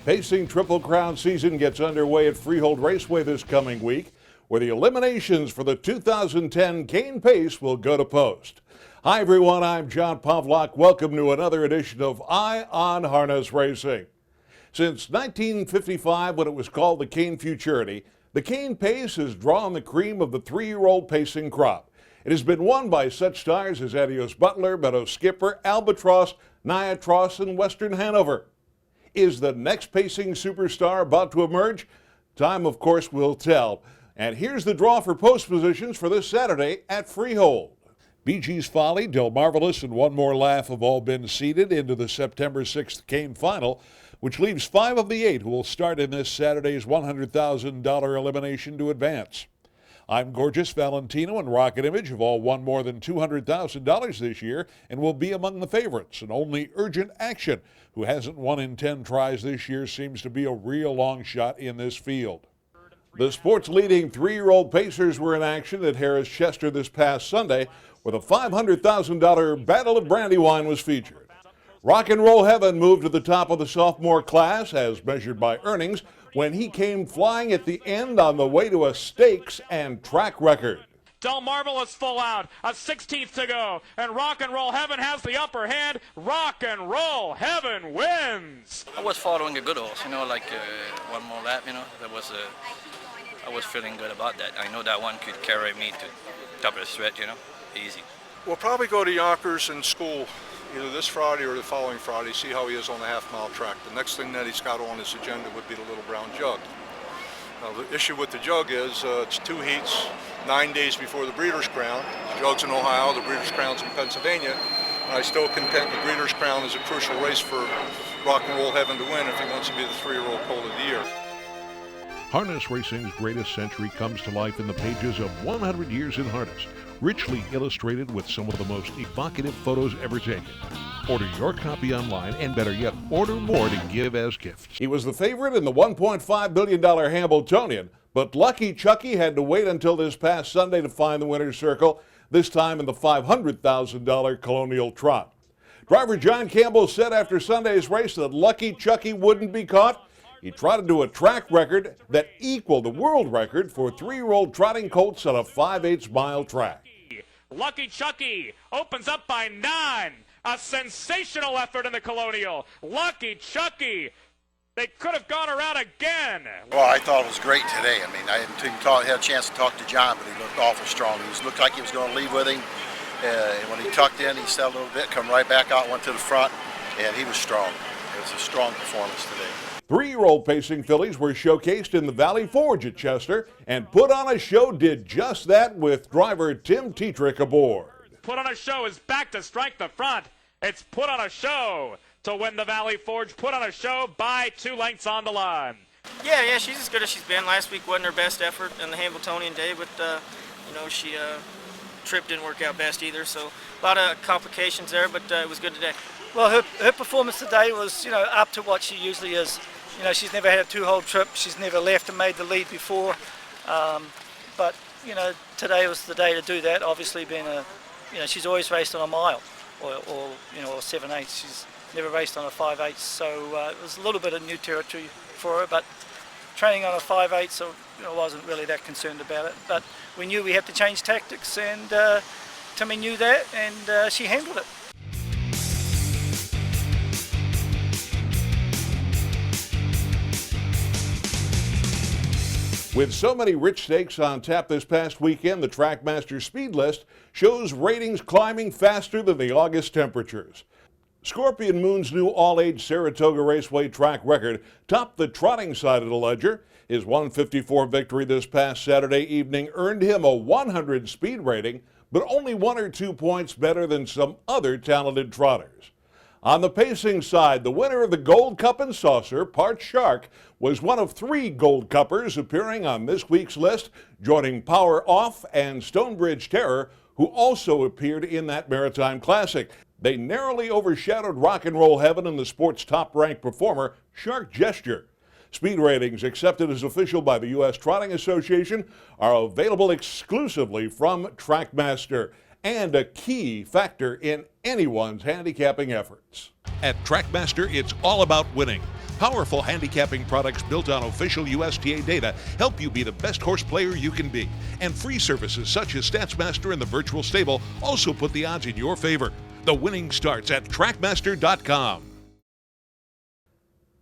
Pacing Triple Crown season gets underway at Freehold Raceway this coming week, where the eliminations for the 2010 Cane Pace will go to post. Hi everyone, I'm John Pavlak. Welcome to another edition of Eye on Harness Racing. Since 1955, when it was called the Cane Futurity, the Cane Pace has drawn the cream of the three-year-old pacing crop. It has been won by such stars as Adios Butler, Meadow Skipper, Albatross, Niatross, and Western Hanover. Is the next pacing superstar about to emerge? Time, of course, will tell. And here's the draw for post positions for this Saturday at Freehold. Bee Gees Folly, Del Marvelous, and One More Laugh have all been seeded into the September 6th Cane Final, which leaves 5 of the 8 who will start in this Saturday's $100,000 elimination to advance. I'm Gorgeous Valentino and Rocket Image have all won more than $200,000 this year and will be among the favorites. And only Urgent Action, who hasn't won in 10 tries this year, seems to be a real long shot in this field. The sport's leading 3-year-old Pacers were in action at Harris Chester this past Sunday, where the $500,000 Battle of Brandywine was featured. Rock and Roll Heaven moved to the top of the sophomore class, as measured by earnings, when he came flying at the end on the way to a stakes and track record. Del Marvelous full out, a 16th to go, and Rock and Roll Heaven has the upper hand. Rock and Roll Heaven wins. I was following a good horse, like One More Lap, I was feeling good about that. I know that one could carry me to top of the stretch, easy. We'll probably go to Yonkers in school either this Friday or the following Friday, see how he is on the half-mile track. The next thing that he's got on his agenda would be the Little Brown Jug. Now, the issue with the Jug is it's 2 heats, 9 days before the Breeders' Crown. The Jug's in Ohio, the Breeders' Crown's in Pennsylvania, and I still contend the Breeders' Crown is a crucial race for Rock and Roll Heaven to win if he wants to be the 3-year-old colt of the year. Harness Racing's greatest century comes to life in the pages of 100 Years in Harness, richly illustrated with some of the most evocative photos ever taken. Order your copy online, and better yet, order more to give as gifts. He was the favorite in the $1.5 billion Hambletonian, but Lucky Chucky had to wait until this past Sunday to find the winner's circle, this time in the $500,000 Colonial Trot. Driver John Campbell said after Sunday's race that Lucky Chucky wouldn't be caught. He trotted to a track record that equaled the world record for 3-year-old trotting colts on a 5/8 mile track. Lucky Chucky opens up by 9. A sensational effort in the Colonial. Lucky Chucky. They could have gone around again. Well, I thought it was great today. I had a chance to talk to John, but he looked awful strong. He looked like he was going to lead with him. And when he tucked in, he settled a little bit, come right back out, went to the front, and he was strong. It was a strong performance today. 3-year-old pacing fillies were showcased in the Valley Forge at Chester, and Put On a Show did just that with driver Tim Tetrick aboard. Put On a Show is back to strike the front. It's Put On a Show to win the Valley Forge. Put On a Show by 2 lengths on the line. Yeah, she's as good as she's been. Last week wasn't her best effort in the Hambletonian day, but she trip didn't work out best either. So a lot of complications there, but it was good today. Well, her performance today was, up to what she usually is. She's never had a 2-hole trip. She's never left and made the lead before. But today was the day to do that. Obviously, being she's always raced on a mile or 7/8. She's never raced on a 5/8. So it was a little bit of new territory for her. But training on a 5/8, so I wasn't really that concerned about it. But we knew we had to change tactics, and Timmy knew that, and she handled it. With so many rich stakes on tap this past weekend, the Trackmaster Speed List shows ratings climbing faster than the August temperatures. Scorpion Moon's new all-age Saratoga Raceway track record topped the trotting side of the ledger. His 154 victory this past Saturday evening earned him a 100 speed rating, but only 1 or 2 points better than some other talented trotters. On the pacing side, the winner of the Gold Cup and Saucer, Part Shark, was one of 3 Gold Cuppers appearing on this week's list, joining Power Off and Stonebridge Terror, who also appeared in that Maritime Classic. They narrowly overshadowed Rock and Roll Heaven and the sport's top-ranked performer, Shark Gesture. Speed ratings accepted as official by the U.S. Trotting Association are available exclusively from Trackmaster and a key factor in anyone's handicapping efforts. At Trackmaster, it's all about winning. Powerful handicapping products built on official USTA data help you be the best horse player you can be. And free services such as Trackmaster and the virtual stable also put the odds in your favor. The winning starts at Trackmaster.com.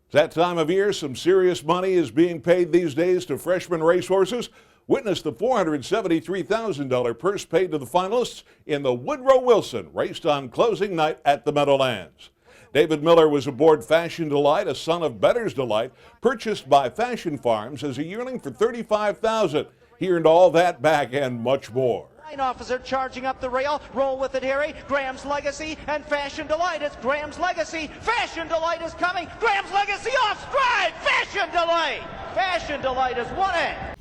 It's that time of year some serious money is being paid these days to freshman racehorses. Witness the $473,000 purse paid to the finalists in the Woodrow Wilson, raced on closing night at the Meadowlands. David Miller was aboard Fashion Delight, a son of Better's Delight, purchased by Fashion Farms as a yearling for $35,000. He earned all that back and much more. Line officer charging up the rail. Roll with it, Harry. Graham's Legacy and Fashion Delight. It's Graham's Legacy. Fashion Delight is coming. Graham's Legacy off stride. Fashion Delight. Fashion Delight has won it.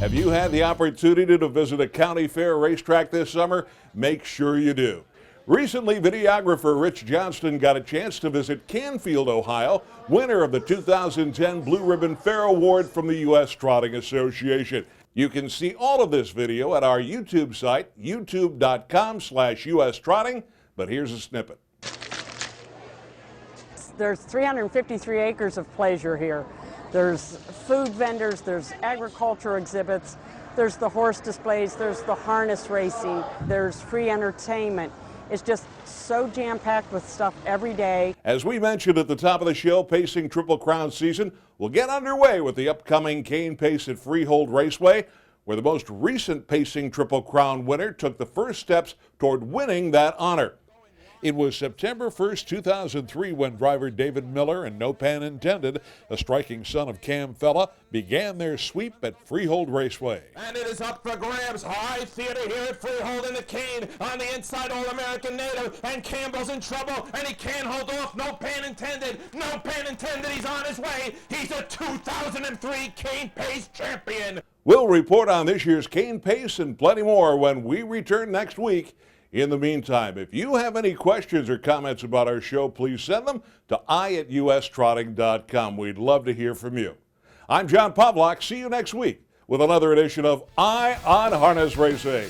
Have you had the opportunity to visit a county fair racetrack this summer? Make sure you do. Recently, videographer Rich Johnston got a chance to visit Canfield, Ohio, winner of the 2010 Blue Ribbon Fair Award from the U.S. Trotting Association. You can see all of this video at our YouTube site, youtube.com/US Trotting, but here's a snippet. There's 353 acres of pleasure here. There's food vendors, there's agriculture exhibits, there's the horse displays, there's the harness racing, there's free entertainment. It's just so jam-packed with stuff every day. As we mentioned at the top of the show, pacing Triple Crown season will get underway with the upcoming Cane Pace at Freehold Raceway, where the most recent pacing Triple Crown winner took the first steps toward winning that honor. It was September 1st, 2003 when driver David Miller, and no pun intended, a striking son of Cam Fella, began their sweep at Freehold Raceway. And it is up for grabs. High theater here at Freehold in the cane. On the inside, All-American Native. And Campbell's in trouble, and he can't hold off. No pun intended. No pun intended. He's on his way. He's a 2003 Cane Pace champion. We'll report on this year's Cane Pace and plenty more when we return next week. In the meantime, if you have any questions or comments about our show, please send them to i@ustrotting.com. We'd love to hear from you. I'm John Pavlak. See you next week with another edition of Eye on Harness Racing.